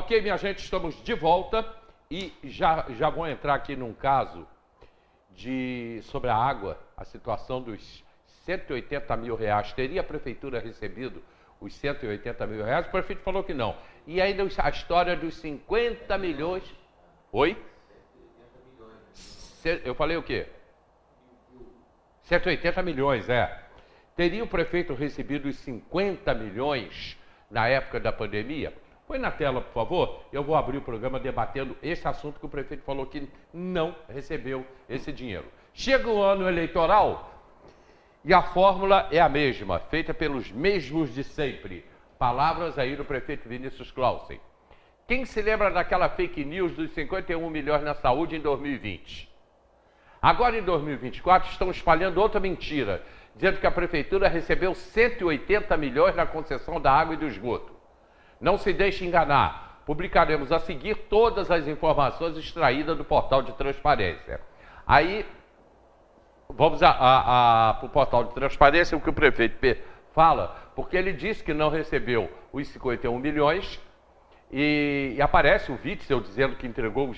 Ok, minha gente, estamos de volta e já vou entrar aqui num caso sobre a água, a situação dos 180 mil reais. Teria a prefeitura recebido os 180 mil reais? O prefeito falou que não. E ainda a história dos 50 milhões... Oi? Eu falei o quê? 180 milhões, é. Teria o prefeito recebido os 50 milhões na época da pandemia? Põe na tela, por favor. Eu vou abrir o programa debatendo esse assunto que o prefeito falou que não recebeu esse dinheiro. Chega o ano eleitoral e a fórmula é a mesma, feita pelos mesmos de sempre. Palavras aí do prefeito Vinícius Clausen. Quem se lembra daquela fake news dos 51 milhões na saúde em 2020? Agora, em 2024, estão espalhando outra mentira, dizendo que a prefeitura recebeu 180 milhões na concessão da água e do esgoto. Não se deixe enganar. Publicaremos a seguir todas as informações extraídas do portal de transparência. Aí, vamos para o portal de transparência, o que o prefeito fala, porque ele disse que não recebeu os 51 milhões e aparece o Witzel dizendo que entregou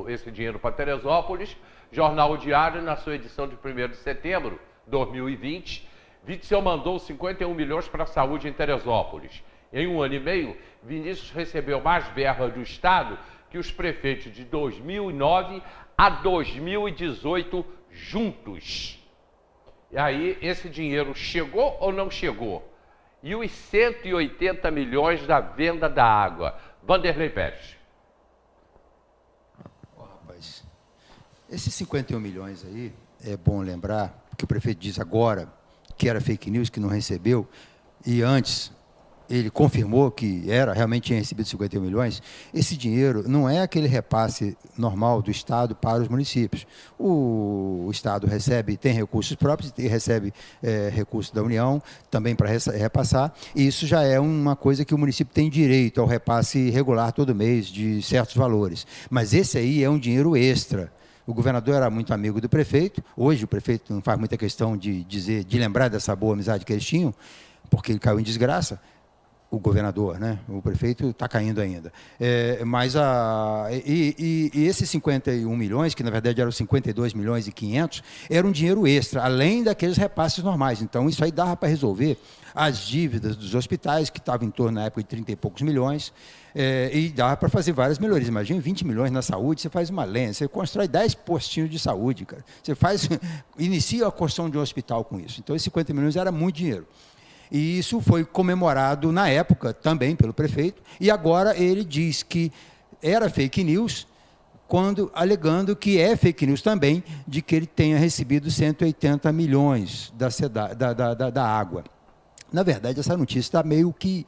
esse dinheiro para Teresópolis. Jornal O Diário, na sua edição de 1º de setembro de 2020, Witzel mandou 51 milhões para a saúde em Teresópolis. Em 1 ano e meio, Vinícius recebeu mais verba do Estado que os prefeitos de 2009 a 2018 juntos. E aí, esse dinheiro chegou ou não chegou? E os 180 milhões da venda da água? Vanderlei Pérez. Rapaz, esses 51 milhões aí, é bom lembrar, que o prefeito diz agora que era fake news, que não recebeu, e antes ele confirmou que realmente tinha recebido 51 milhões, esse dinheiro não é aquele repasse normal do Estado para os municípios. O Estado tem recursos próprios, e recebe recursos da União também para repassar, e isso já é uma coisa que o município tem direito ao repasse regular todo mês de certos valores. Mas esse aí é um dinheiro extra. O governador era muito amigo do prefeito, hoje o prefeito não faz muita questão de lembrar dessa boa amizade que eles tinham, porque ele caiu em desgraça. O governador, né? O prefeito está caindo ainda. E esses 51 milhões, que na verdade eram 52 milhões e 500, era um dinheiro extra, além daqueles repasses normais. Então, isso aí dava para resolver as dívidas dos hospitais, que estavam em torno, na época, de 30 e poucos milhões, e dava para fazer várias melhorias. Imagina 20 milhões na saúde, você faz uma lenha, você constrói 10 postinhos de saúde, cara. Você inicia a construção de um hospital com isso. Então, esses 50 milhões era muito dinheiro. E isso foi comemorado na época também pelo prefeito, e agora ele diz que era fake news, alegando que é fake news também, de que ele tenha recebido 180 milhões da água. Na verdade, essa notícia está meio que...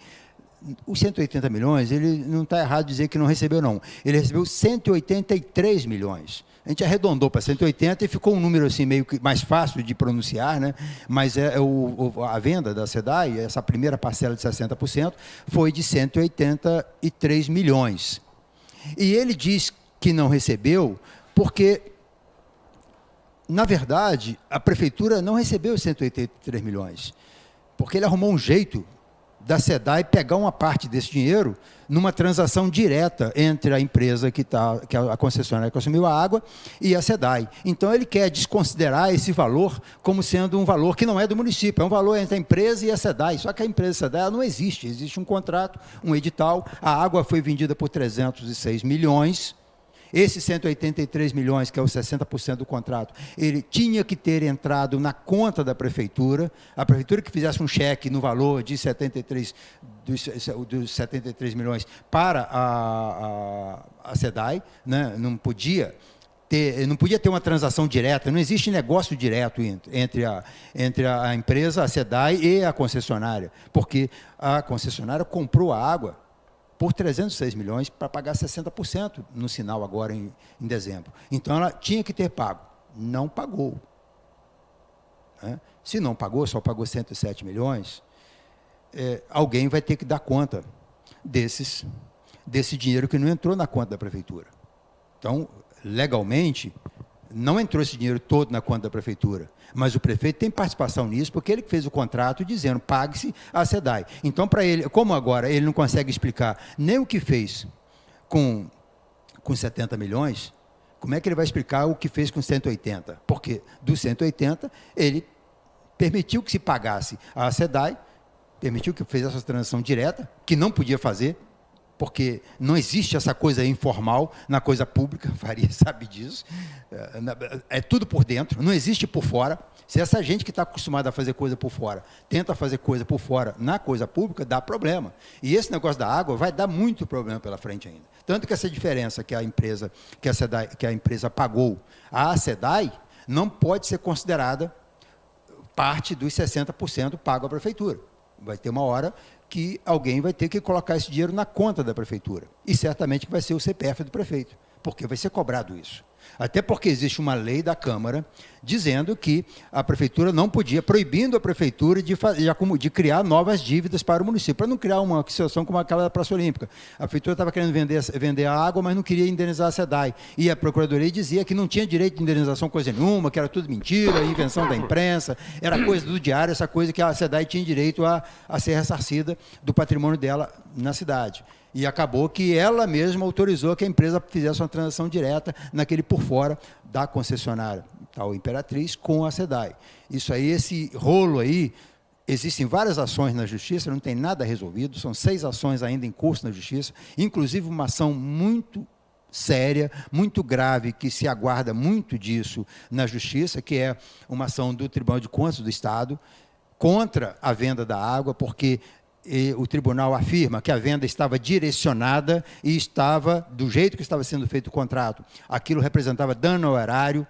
Os 180 milhões, ele não está errado dizer que não recebeu, não. Ele recebeu 183 milhões. A gente arredondou para 180 e ficou um número assim meio que mais fácil de pronunciar, né? Mas a venda da SEDAI, essa primeira parcela de 60%, foi de 183 milhões. E ele diz que não recebeu porque, na verdade, a prefeitura não recebeu os 183 milhões, porque ele arrumou um jeito da SEDAI pegar uma parte desse dinheiro numa transação direta entre a empresa que é a concessionária que assumiu a água e a SEDAI. Então, ele quer desconsiderar esse valor como sendo um valor que não é do município, é um valor entre a empresa e a SEDAI. Só que a empresa SEDAI ela não existe, existe um contrato, um edital, a água foi vendida por 306 milhões, esses 183 milhões, que é os 60% do contrato, ele tinha que ter entrado na conta da prefeitura, a prefeitura que fizesse um cheque no valor de 73, dos 73 milhões para a SEDAI, né? Não podia ter uma transação direta, não existe negócio direto entre a empresa, a SEDAI e a concessionária, porque a concessionária comprou a água por 306 milhões para pagar 60% no sinal agora em dezembro. Então, ela tinha que ter pago. Não pagou. Né? Se não pagou, só pagou 107 milhões, alguém vai ter que dar conta desse dinheiro que não entrou na conta da prefeitura. Então, legalmente, não entrou esse dinheiro todo na conta da prefeitura, mas o prefeito tem participação nisso, porque ele fez o contrato dizendo, pague-se a SEDAI. Então, para ele, como agora ele não consegue explicar nem o que fez com 70 milhões, como é que ele vai explicar o que fez com 180? Porque dos 180, ele permitiu que se pagasse a SEDAI, permitiu que fez essa transação direta, que não podia fazer, porque não existe essa coisa informal na coisa pública, Faria sabe disso, é tudo por dentro, não existe por fora. Se essa gente que está acostumada a fazer coisa por fora, tenta fazer coisa por fora na coisa pública, dá problema. E esse negócio da água vai dar muito problema pela frente ainda. Tanto que essa diferença que a empresa pagou à SEDAI não pode ser considerada parte dos 60% pago à prefeitura. Vai ter uma hora que alguém vai ter que colocar esse dinheiro na conta da prefeitura. E certamente vai ser o CPF do prefeito, porque vai ser cobrado isso. Até porque existe uma lei da Câmara dizendo que a prefeitura não podia, proibindo a prefeitura de criar novas dívidas para o município, para não criar uma situação como aquela da Praça Olímpica. A prefeitura estava querendo vender a água, mas não queria indenizar a SEDAI. E a Procuradoria dizia que não tinha direito de indenização coisa nenhuma, que era tudo mentira, invenção da imprensa, era coisa do diário, essa coisa que a SEDAI tinha direito a ser ressarcida do patrimônio dela na cidade. E acabou que ela mesma autorizou que a empresa fizesse uma transação direta naquele por fora da concessionária, tal Imperatriz, com a SEDAI. Isso aí, esse rolo aí, existem várias ações na Justiça, não tem nada resolvido, são 6 ações ainda em curso na Justiça, inclusive uma ação muito séria, muito grave, que se aguarda muito disso na Justiça, que é uma ação do Tribunal de Contas do Estado contra a venda da água, porque o tribunal afirma que a venda estava direcionada e estava, do jeito que estava sendo feito o contrato, aquilo representava dano ao erário.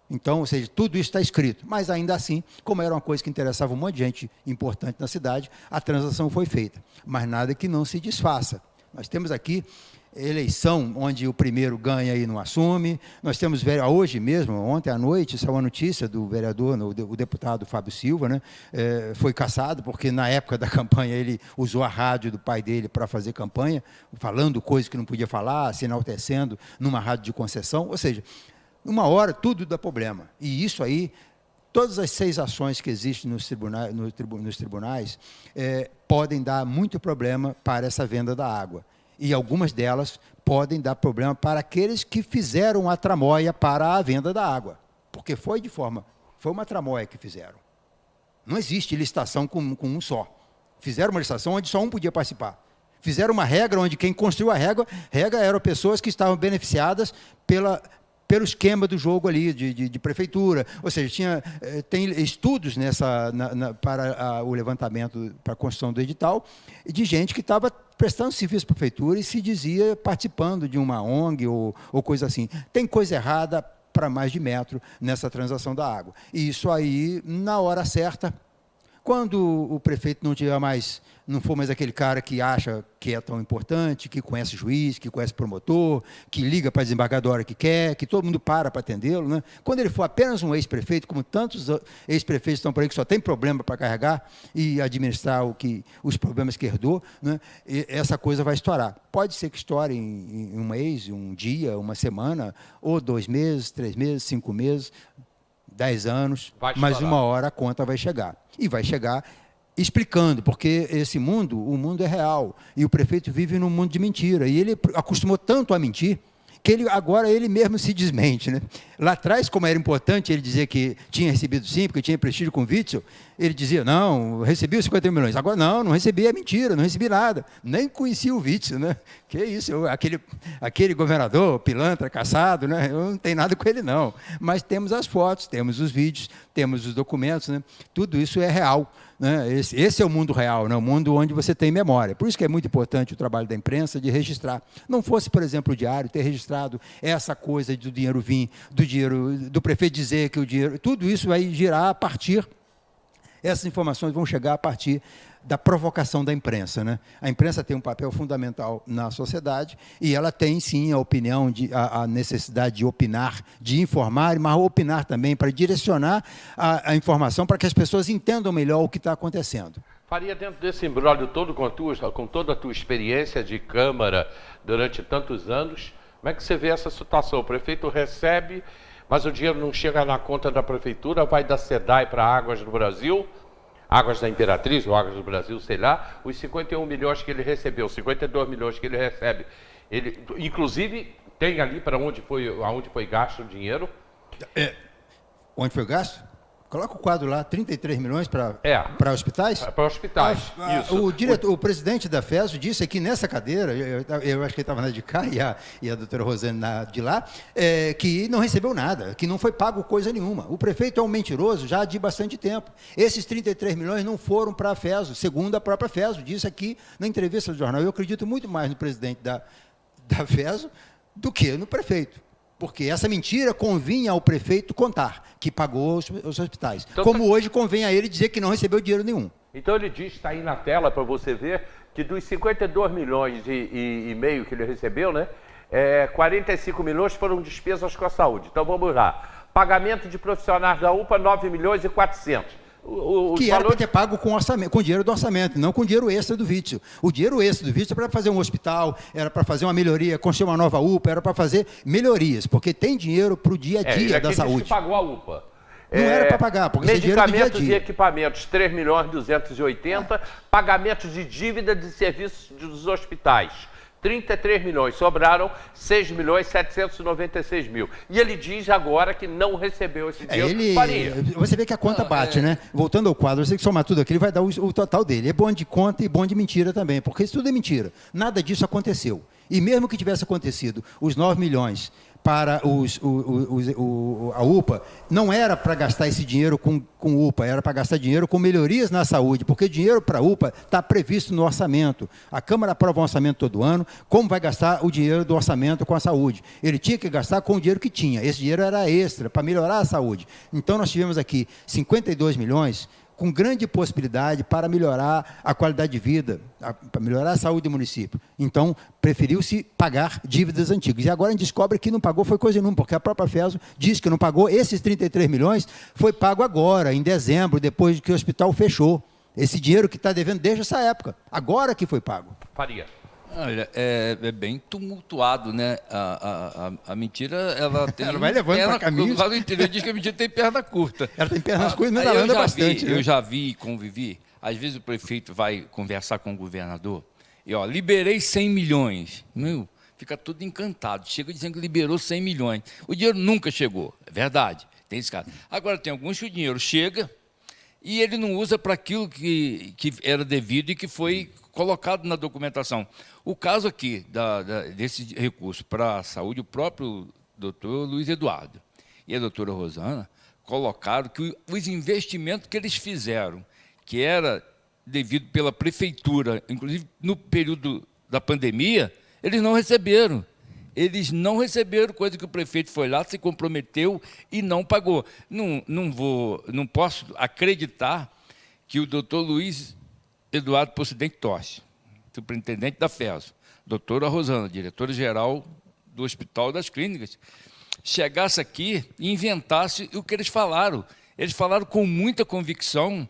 Então, ou seja, tudo isso está escrito. Mas, ainda assim, como era uma coisa que interessava um monte de gente importante na cidade, a transação foi feita. Mas nada que não se desfaça. Nós temos aqui eleição onde o primeiro ganha e não assume. Nós temos, hoje mesmo, ontem à noite, saiu a notícia do vereador, o deputado Fábio Silva, né, foi cassado, porque na época da campanha ele usou a rádio do pai dele para fazer campanha, falando coisas que não podia falar, se enaltecendo numa rádio de concessão. Ou seja, uma hora tudo dá problema. E isso aí, todas as 6 ações que existem nos tribunais podem dar muito problema para essa venda da água. E algumas delas podem dar problema para aqueles que fizeram a tramóia para a venda da água. Porque foi uma tramóia que fizeram. Não existe licitação com um só. Fizeram uma licitação onde só um podia participar. Fizeram uma regra onde quem construiu a regra eram pessoas que estavam beneficiadas pelo esquema do jogo ali, de prefeitura. Ou seja, tem estudos para o levantamento, para a construção do edital, de gente que estava prestando serviço à prefeitura e se dizia participando de uma ONG ou coisa assim. Tem coisa errada para mais de metro nessa transação da água. E isso aí, na hora certa, quando o prefeito não for mais aquele cara que acha que é tão importante, que conhece juiz, que conhece promotor, que liga para a desembargadora que quer, que todo mundo para atendê-lo, né? Quando ele for apenas um ex-prefeito, como tantos ex-prefeitos estão por aí que só tem problema para carregar e administrar os problemas que herdou, né? Essa coisa vai estourar. Pode ser que estoure em um mês, um dia, uma semana, ou 2 meses, 3 meses, 5 meses, 10 anos, mas uma hora a conta vai chegar. E vai chegar explicando, porque o mundo é real. E o prefeito vive num mundo de mentira. E ele acostumou tanto a mentir, que agora ele mesmo se desmente, né? Lá atrás, como era importante ele dizer que tinha recebido sim, porque tinha prestígio com o Witzel, ele dizia, não, recebi os 51 milhões. Agora, não recebi, é mentira, não recebi nada. Nem conhecia o Witzel, né? Que isso, aquele governador, pilantra, caçado, né? Eu não tenho nada com ele, não. Mas temos as fotos, temos os vídeos, temos os documentos, né? Tudo isso é real. Né? Esse é o mundo real, né? O mundo onde você tem memória. Por isso que é muito importante o trabalho da imprensa de registrar. Não fosse, por exemplo, o Diário ter registrado essa coisa do dinheiro vir, do prefeito dizer que o dinheiro... Tudo isso vai girar a partir... Essas informações vão chegar a partir da provocação da imprensa, né? A imprensa tem um papel fundamental na sociedade e ela tem, sim, a opinião, a necessidade de opinar, de informar, mas opinar também para direcionar a informação para que as pessoas entendam melhor o que está acontecendo. Faria, dentro desse imbróglio todo, com toda a tua experiência de Câmara durante tantos anos, como é que você vê essa situação? O prefeito recebe, mas o dinheiro não chega na conta da prefeitura, vai da SEDAI para Águas do Brasil, Águas da Imperatriz, ou Águas do Brasil, sei lá, os 51 milhões que ele recebeu, 52 milhões que ele recebe, Ele, inclusive, tem ali para onde foi gasto o dinheiro. Onde foi gasto? Coloca o quadro lá, 33 milhões para hospitais? Para hospitais, isso. O presidente da FESO disse aqui nessa cadeira, eu acho que ele estava na de cá e a doutora Rosane de lá, que não recebeu nada, que não foi pago coisa nenhuma. O prefeito é um mentiroso já de bastante tempo. Esses 33 milhões não foram para a FESO, segundo a própria FESO, disse aqui na entrevista do jornal. Eu acredito muito mais no presidente da FESO do que no prefeito. Porque essa mentira convinha ao prefeito contar, que pagou os hospitais. Então, como hoje convém a ele dizer que não recebeu dinheiro nenhum. Então ele diz, está aí na tela para você ver, que dos 52 milhões e meio que ele recebeu, né, 45 milhões foram despesas com a saúde. Então vamos lá. Pagamento de profissionais da UPA, 9 milhões e 400. Que era para ter pago com dinheiro do orçamento, não com dinheiro extra do Witzel. O dinheiro extra do Witzel era para fazer um hospital, era para fazer uma melhoria, construir uma nova UPA, era para fazer melhorias, porque tem dinheiro para o dia a dia da saúde. Diz que pagou a UPA. Não era para pagar, porque esse dinheiro é do dia a dia. Medicamentos e equipamentos, 3 milhões e 280. Pagamentos de dívida de serviços dos hospitais, 33 milhões, sobraram 6 milhões e 796 mil. E ele diz agora que não recebeu esse dinheiro. Você vê que a conta bate, né? Voltando ao quadro, você tem que somar tudo aqui, ele vai dar o total dele. É bom de conta e bom de mentira também, porque isso tudo é mentira. Nada disso aconteceu. E mesmo que tivesse acontecido, os 9 milhões para a UPA, não era para gastar esse dinheiro com UPA, era para gastar dinheiro com melhorias na saúde, porque dinheiro para a UPA está previsto no orçamento. A Câmara aprova um orçamento todo ano, como vai gastar o dinheiro do orçamento com a saúde? Ele tinha que gastar com o dinheiro que tinha, esse dinheiro era extra, para melhorar a saúde. Então nós tivemos aqui 52 milhões, com grande possibilidade para melhorar a qualidade de vida, para melhorar a saúde do município. Então, preferiu-se pagar dívidas antigas. E agora a gente descobre que não pagou foi coisa nenhuma, porque a própria FESO diz que não pagou. Esses 33 milhões foi pago agora, em dezembro, depois que o hospital fechou. Esse dinheiro que está devendo desde essa época. Agora que foi pago. Faria. Olha, é bem tumultuado, né? A mentira, ela tem... Ela vai levando para caminho. Lá no interior diz que a mentira tem perna curta. Ela tem pernas curtas, mas ela anda bastante. Eu já vi e convivi. Às vezes o prefeito vai conversar com o governador e, liberei 100 milhões. Meu, fica tudo encantado. Chega dizendo que liberou 100 milhões. O dinheiro nunca chegou. É verdade. Tem esse caso. Agora, tem alguns que o dinheiro chega e ele não usa para aquilo que era devido e que foi colocado na documentação. O caso aqui desse recurso para a saúde, o próprio doutor Luiz Eduardo e a doutora Rosana colocaram que os investimentos que eles fizeram, que era devido pela prefeitura, inclusive no período da pandemia, eles não receberam. Eles não receberam, coisa que o prefeito foi lá, se comprometeu e não pagou. Não posso acreditar que o doutor Luiz Eduardo Pocidente Tosse, superintendente da FESO, doutora Rosana, diretora-geral do Hospital das Clínicas, chegasse aqui e inventasse o que eles falaram. Eles falaram com muita convicção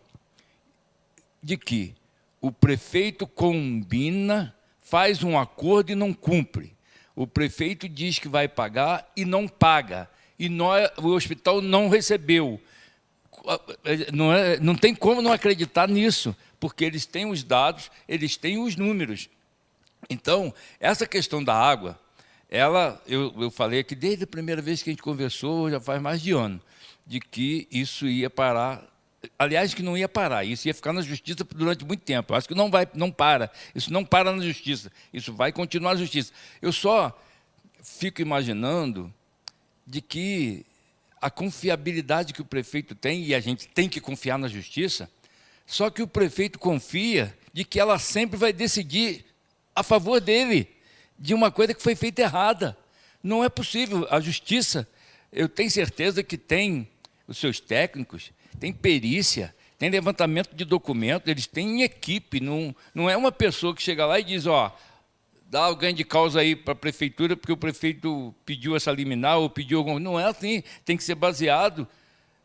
de que o prefeito combina, faz um acordo e não cumpre. O prefeito diz que vai pagar e não paga. E o hospital não recebeu. Não tem como não acreditar nisso, porque eles têm os dados, eles têm os números. Então, essa questão da água, eu falei aqui desde a primeira vez que a gente conversou, já faz mais de ano, de que isso ia parar. Aliás, que não ia parar, isso ia ficar na justiça durante muito tempo. Eu acho que não para, isso não para na justiça, isso vai continuar na justiça. Eu só fico imaginando de que a confiabilidade que o prefeito tem, e a gente tem que confiar na justiça, só que o prefeito confia de que ela sempre vai decidir a favor dele, de uma coisa que foi feita errada. Não é possível. A justiça, eu tenho certeza que tem os seus técnicos, tem perícia, tem levantamento de documentos, eles têm equipe, não é uma pessoa que chega lá e diz, dá alguém de causa aí para a prefeitura porque o prefeito pediu essa liminar ou pediu alguma... Não é assim, tem que ser baseado,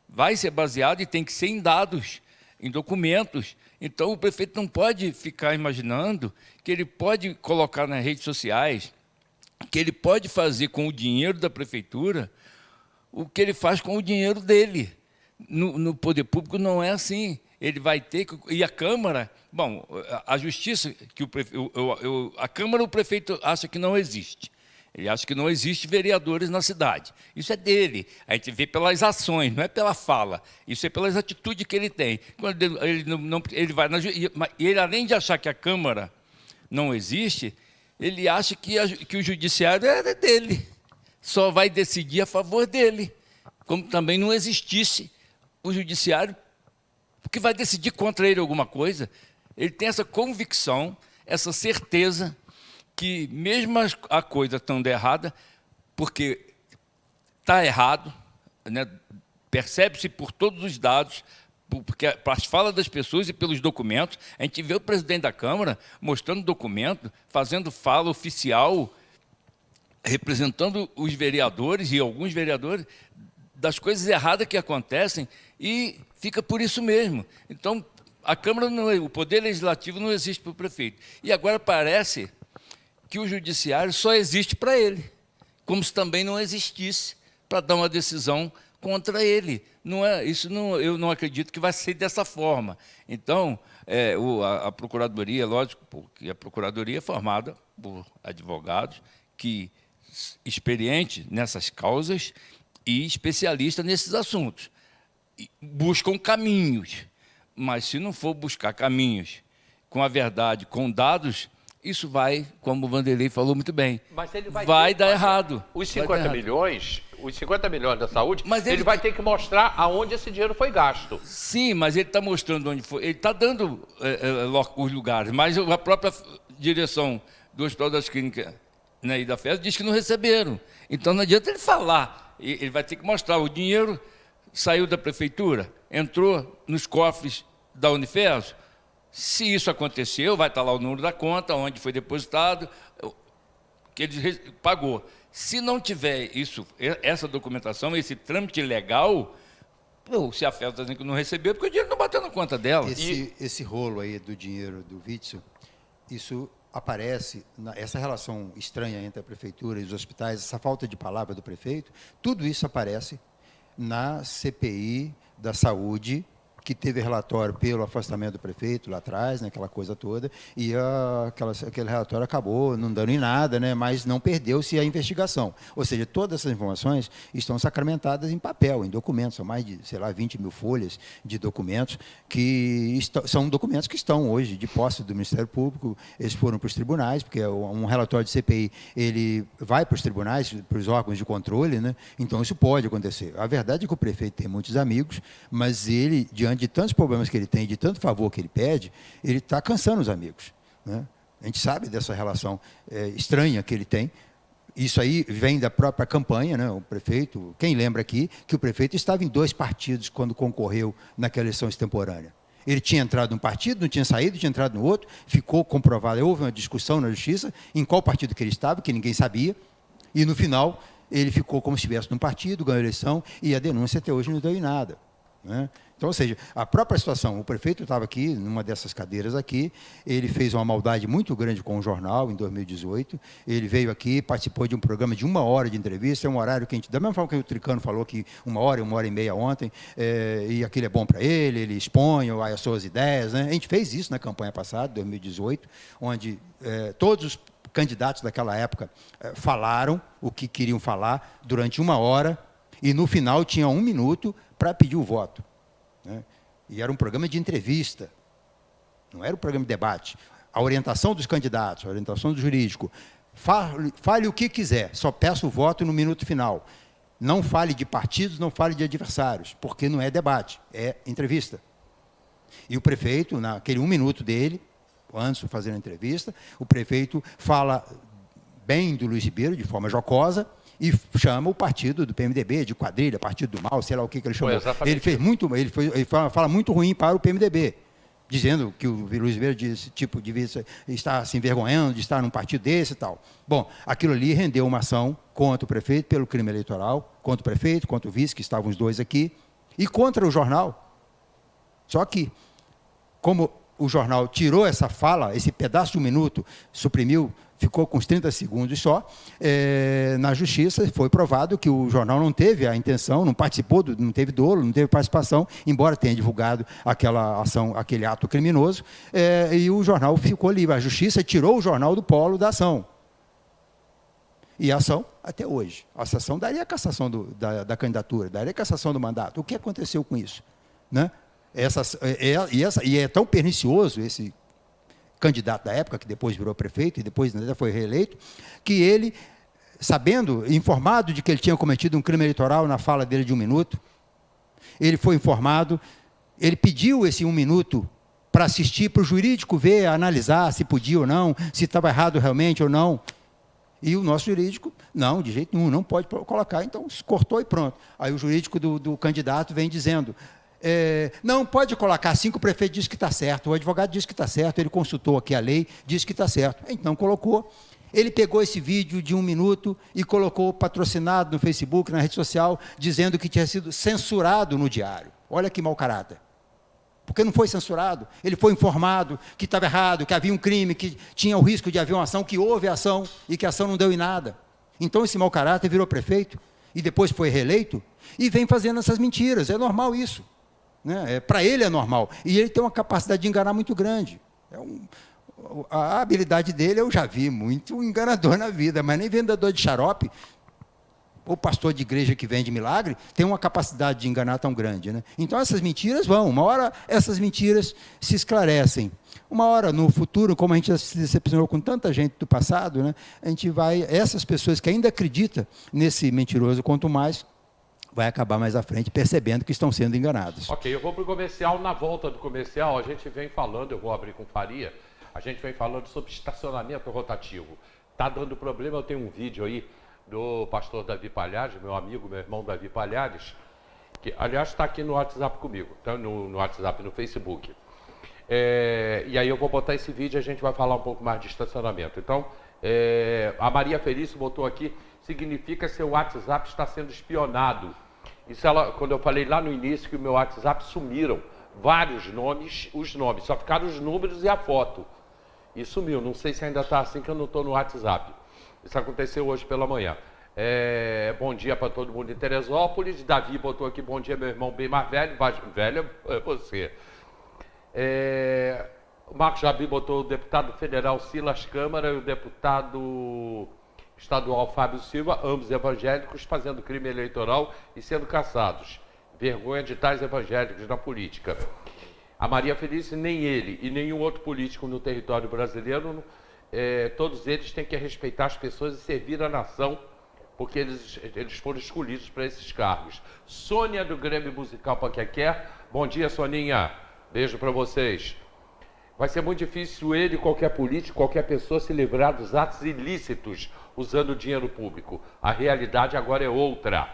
vai ser baseado e tem que ser em dados, em documentos. Então o prefeito não pode ficar imaginando que ele pode colocar nas redes sociais, que ele pode fazer com o dinheiro da prefeitura o que ele faz com o dinheiro dele. No poder público não é assim. ele vai ter que... E a Câmara... Bom, a Justiça, que a Câmara, o prefeito acha que não existe. Ele acha que não existe vereadores na cidade. Isso é dele. A gente vê pelas ações, não é pela fala. Isso é pelas atitudes que ele tem. Quando ele vai e ele, além de achar que a Câmara não existe, ele acha que o judiciário é dele. Só vai decidir a favor dele. Como também não existisse o judiciário que vai decidir contra ele alguma coisa. Ele tem essa convicção, essa certeza que mesmo a coisa estando errada, porque está errado, né? Percebe-se por todos os dados, porque as falas das pessoas e pelos documentos, a gente vê o presidente da Câmara mostrando documento, fazendo fala oficial, representando os vereadores e alguns vereadores das coisas erradas que acontecem, e fica por isso mesmo. Então, a Câmara, o Poder Legislativo não existe para o prefeito. E agora parece que o Judiciário só existe para ele, como se também não existisse para dar uma decisão contra ele. Não é, isso não, eu não acredito que vai ser dessa forma. Então, a Procuradoria, lógico, porque a Procuradoria é formada por advogados experientes nessas causas e especialistas nesses assuntos. E buscam caminhos, mas se não for buscar caminhos com a verdade, com dados, isso vai, como o Vanderlei falou muito bem, mas ele vai dar errado. Os 50 milhões, da saúde, mas ele vai ter que mostrar aonde esse dinheiro foi gasto. Sim, mas ele está mostrando onde foi. Ele está dando os lugares, mas a própria direção do Hospital das Clínicas, né, e da FES diz que não receberam. Então não adianta ele falar. Ele vai ter que mostrar. O dinheiro saiu da prefeitura, entrou nos cofres da Unifes. Se isso aconteceu, vai estar lá o número da conta, onde foi depositado, que ele pagou. Se não tiver essa documentação, esse trâmite legal, se a FES está dizendo que não recebeu, porque o dinheiro não bateu na conta dela. Esse rolo aí do dinheiro do Witzel, isso aparece, essa relação estranha entre a prefeitura e os hospitais, essa falta de palavra do prefeito, tudo isso aparece na CPI da saúde, que teve relatório pelo afastamento do prefeito lá atrás, né, aquela coisa toda, e aquele relatório acabou não dando em nada, né, mas não perdeu-se a investigação. Ou seja, todas essas informações estão sacramentadas em papel, em documentos, são mais de, 20 mil folhas de documentos, são documentos que estão hoje de posse do Ministério Público, eles foram para os tribunais, porque um relatório de CPI, ele vai para os tribunais, para os órgãos de controle, né, então isso pode acontecer. A verdade é que o prefeito tem muitos amigos, mas ele, diante de tantos problemas que ele tem, de tanto favor que ele pede, ele está cansando os amigos, né? A gente sabe dessa relação estranha que ele tem. Isso aí vem da própria campanha, né? O prefeito, quem lembra aqui, que o prefeito estava em 2 partidos quando concorreu naquela eleição extemporânea. Ele tinha entrado num partido, não tinha saído, tinha entrado no outro, ficou comprovado, houve uma discussão na justiça, em qual partido que ele estava, que ninguém sabia, e no final ele ficou como se estivesse num partido, ganhou a eleição, e a denúncia até hoje não deu em nada, né? Então, ou seja, a própria situação, o prefeito estava aqui, numa dessas cadeiras aqui, ele fez uma maldade muito grande com o jornal, em 2018, ele veio aqui, participou de um programa de 1 hora de entrevista, é um horário que a gente, da mesma forma que o Tricano falou que 1 hora e meia ontem, e aquilo é bom para ele expõe as suas ideias, né? A gente fez isso na campanha passada, 2018, onde todos os candidatos daquela época falaram o que queriam falar durante 1 hora, e no final tinha 1 minuto para pedir o voto, né? E era um programa de entrevista, não era um programa de debate. A orientação dos candidatos, a orientação do jurídico, fale o que quiser, só peça o voto no minuto final. Não fale de partidos, não fale de adversários, porque não é debate, é entrevista. E o prefeito, naquele 1 minuto dele, antes de fazer a entrevista, o prefeito fala bem do Luiz Ribeiro, de forma jocosa, e chama o partido do PMDB, de quadrilha, partido do mal, sei lá o que ele chamou. Ele fala muito ruim para o PMDB, dizendo que o Luiz Ribeiro devia estar se envergonhando de estar num partido desse e tal. Bom, aquilo ali rendeu uma ação contra o prefeito pelo crime eleitoral, contra o prefeito, contra o vice, que estavam os dois aqui, e contra o jornal. Só que, como o jornal tirou essa fala, esse pedaço de 1 minuto, suprimiu, ficou com uns 30 segundos só. Na Justiça foi provado que o jornal não teve a intenção, não participou, não teve dolo, não teve participação, embora tenha divulgado aquela ação, aquele ato criminoso, e o jornal ficou livre. A Justiça tirou o jornal do polo da ação. E a ação, até hoje. A ação daria a cassação da candidatura, daria a cassação do mandato. O que aconteceu com isso? Né? E é tão pernicioso esse candidato da época, que depois virou prefeito e depois ainda foi reeleito, que ele, sabendo, informado de que ele tinha cometido um crime eleitoral na fala dele de 1 minuto, ele foi informado, ele pediu esse 1 minuto para assistir, para o jurídico ver, analisar se podia ou não, se estava errado realmente ou não. E o nosso jurídico, não, de jeito nenhum, não pode colocar, então cortou e pronto. Aí o jurídico do candidato vem dizendo, não, pode colocar, assim que o prefeito diz que está certo, o advogado diz que está certo, ele consultou aqui a lei, diz que está certo. Então colocou, ele pegou esse vídeo de 1 minuto e colocou patrocinado no Facebook, na rede social, dizendo que tinha sido censurado no diário. Olha que mau caráter. Porque não foi censurado, ele foi informado que estava errado, que havia um crime, que tinha o risco de haver uma ação, que houve ação e que a ação não deu em nada. Então esse mau caráter virou prefeito e depois foi reeleito e vem fazendo essas mentiras, é normal isso. Né? Para ele é normal, e ele tem uma capacidade de enganar muito grande. A habilidade dele eu já vi muito enganador na vida, mas nem vendedor de xarope, ou pastor de igreja que vende milagre, tem uma capacidade de enganar tão grande. Né? Então essas mentiras uma hora essas mentiras se esclarecem. Uma hora no futuro, como a gente já se decepcionou com tanta gente do passado, né, a gente vai, essas pessoas que ainda acreditam nesse mentiroso, quanto mais, vai acabar mais à frente percebendo que estão sendo enganados. Ok, eu vou para o comercial. Na volta do comercial, a gente vem falando, eu vou abrir com Faria, a gente vem falando sobre estacionamento rotativo. Está dando problema, eu tenho um vídeo aí do pastor Davi Palhares, meu amigo, meu irmão Davi Palhares, que, aliás, está aqui no WhatsApp comigo, tá no WhatsApp, no Facebook. E aí eu vou botar esse vídeo e a gente vai falar um pouco mais de estacionamento. Então, a Maria Felício botou aqui, significa que seu WhatsApp está sendo espionado. Isso quando eu falei lá no início que o meu WhatsApp sumiram vários nomes, os nomes, só ficaram os números e a foto. E sumiu, não sei se ainda está assim que eu não estou no WhatsApp. Isso aconteceu hoje pela manhã. Bom dia para todo mundo em Teresópolis. Davi botou aqui, bom dia, meu irmão bem mais velho. Velho é você. O Marcos Jabi botou o deputado federal Silas Câmara e o deputado estadual Fábio Silva, ambos evangélicos, fazendo crime eleitoral e sendo caçados. Vergonha de tais evangélicos na política. A Maria Felício, nem ele e nenhum outro político no território brasileiro, todos eles têm que respeitar as pessoas e servir a nação, porque eles foram escolhidos para esses cargos. Sônia, do Grêmio Musical Paquequer. Bom dia, Soninha. Beijo para vocês. Vai ser muito difícil ele, qualquer político, qualquer pessoa se livrar dos atos ilícitos usando dinheiro público. A realidade agora é outra.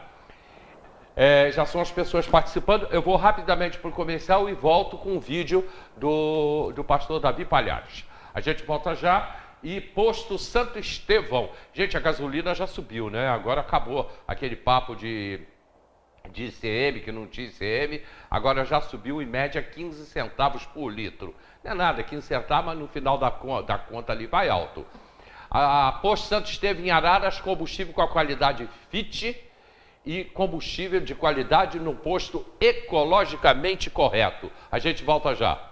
Já são as pessoas participando. Eu vou rapidamente para o comercial e volto com um vídeo do pastor Davi Palhares. A gente volta já. E posto Santo Estevão. Gente, a gasolina já subiu, né? Agora acabou aquele papo de ICM, que não tinha ICM. Agora já subiu em média 15 centavos por litro. Não é nada, 15 centavos, mas no final da conta ali vai alto. A posto Santo Estevão em Araras, combustível com a qualidade FIT e combustível de qualidade no posto ecologicamente correto. A gente volta já.